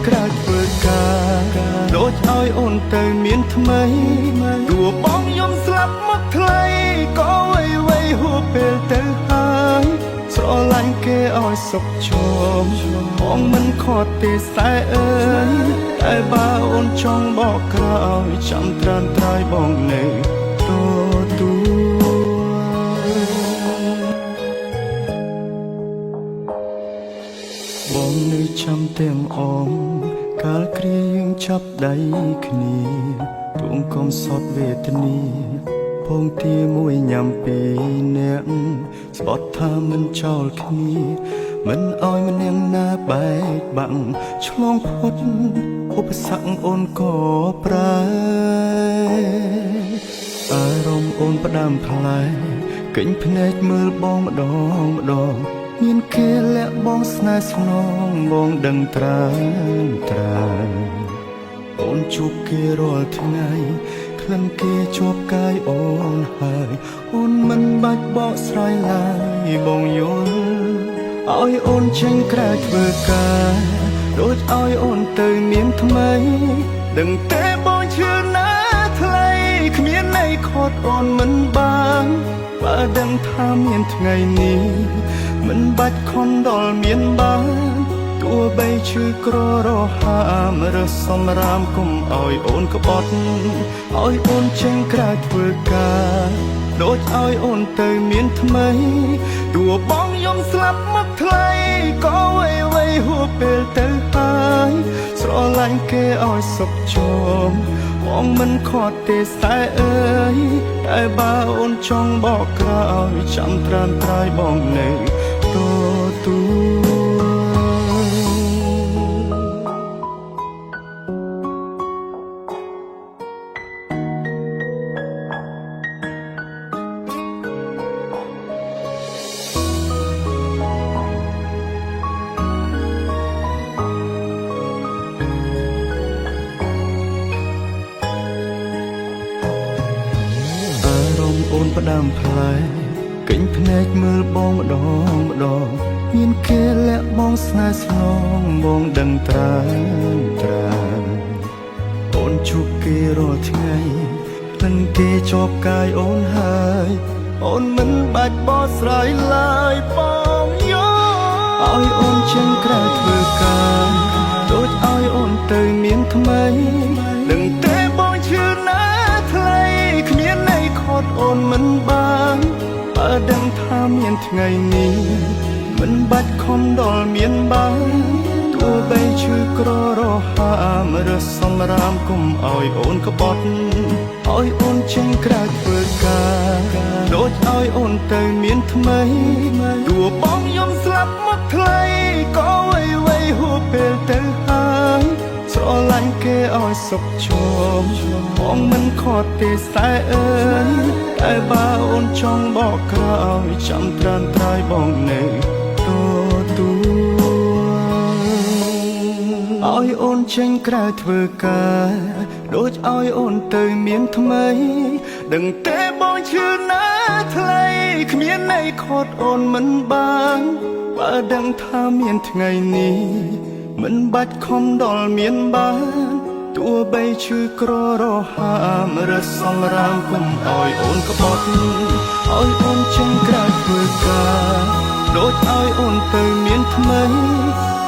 ក្រៅធ្វើការដូចឲ្យអូនទៅមានថ្មីទោះបងយំស្លាប់មកថ្លៃក៏វៃវៃហួពេលទៅហើយស្រឡាញ់គេឲ្យសុខជោមបងមិនខត់ទេសែអើយតែបើអូនចង់បកក្រោយចាំត្រានត្រើយបងនៅបងនៅចាំទាំងអងកាលគ្រាយើងចាប់ដៃគ្នាទួងកំសត់វេទនាពងទាមួយញ៉ាំពីអ្នកស្បត់ថាមិនចោលគ្នាមិនអោយម្នាក់ណាបែកបាក់ឆ្លងផុតឧបសគ្គអូនក៏ប្រើអារម្មណ៍អូនផ្ដាំផ្លែកិញភ្នែកមើលបងម្ដងមានគេលាក់បងស្នេហ៍ស្នងបងដឹងត្រាអូនជួបគេរាល់ថ្ងៃក្លិនគេជាប់កាយអូនហើយអូនមិនបាច់បកស្រាយឡើយបងយល់ឲ្យអូនចេញក្រៅធ្វើការដូចឲ្យអូនទៅមានថ្មីដឹងទេបងឈឺណាថ្លៃគ្មានន័យខត់អូនមិនបានបើដឹងថាមានថ្ងៃនេះមិនបាច់ខំដល់មានបានទោះបីឈឺក្ររហាមរើសសម្រាមគុំឲ្យអូនក្បត់ឲ្យអូនចេញក្រៅធ្វើការដូចឲ្យអូនទៅមានថ្មីទោះបងយំស្លាប់មកថ្លៃក៏វៃវៃហួពេលទៅហើយស្រឡាញ់គេឲ្យសុខជោមបងមិនខត់ទេសែអើយតែបើអូនចង់បកក្រោយចាំត្រានត្រើយបងនៅទូអូនផ្ដាំផ្លែកិញភ្នែកមើលបងម្ដងមានគេលាក់បងស្នេហ៍ស្នងបងដឹងត្រាអូនជួបគេរាល់ថ្ងៃនឹងគេជាប់កាយអូនហើយអូនមិនបាច់បកស្រាយឡើយបងយកឲ្យអូនចេញក្រៅធ្វើការដូចឲ្យអូនទៅមានថ្មីដឹងទេបងឈឺណាថ្លៃគ្មានន័យខត់អូនមិនបានបើដឹងថាមានថ្ងៃនេះមិនបាច់ខំដល់មានបានទោះបីឈឺក្ររហាមរើសសម្រាមគុំឲ្យអូនក្បត់ឲ្យអូនចេញក្រៅធ្វើការដូចឲ្យអូនទៅមានថ្មីទោះបងយំស្លាប់មកថ្លៃក៏វៃវៃហួពេលទៅហើយស្រឡាញ់គេឲ្យសុខជោមបងមិនខត់ទេសែអើយតែបើអូនចង់បកក្រោយចាំត្រានត្រើយបងនៅទូឲ្យអូនចេញក្រៅធ្វើការដូចឲ្យអូនទៅមានថ្មីដឹងទេបងឈឺណាថ្លៃគ្មានន័យខត់អូនមិនបានបើដឹងថាមានថ្ងៃនេះមិនបាច់ខំដល់មានបានទោះបីឈឺក្ររហាមរើសសម្រាមគុំឲ្យអូនក្បត់ឲ្យអូនចេញក្រៅធ្វើការដូចឲ្យអូនទៅមានថ្មី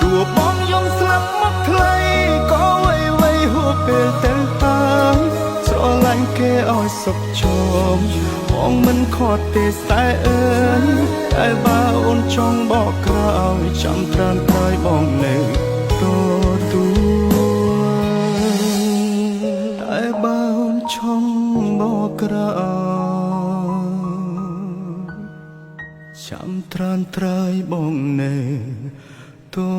ទោះបងយំស្លាប់មកថ្លៃក៏វៃវៃហួពេលទៅហើយស្រឡាញ់គេឲ្យសុខជោមបងមិនខត់ទេសែអើយតែបើអូនចង់បកក្រោយចាំត្រានត្រើយបងនៅទូតែបើអូនចង់បកក្រោយចាំត្រានត្រើយបងនៅទូ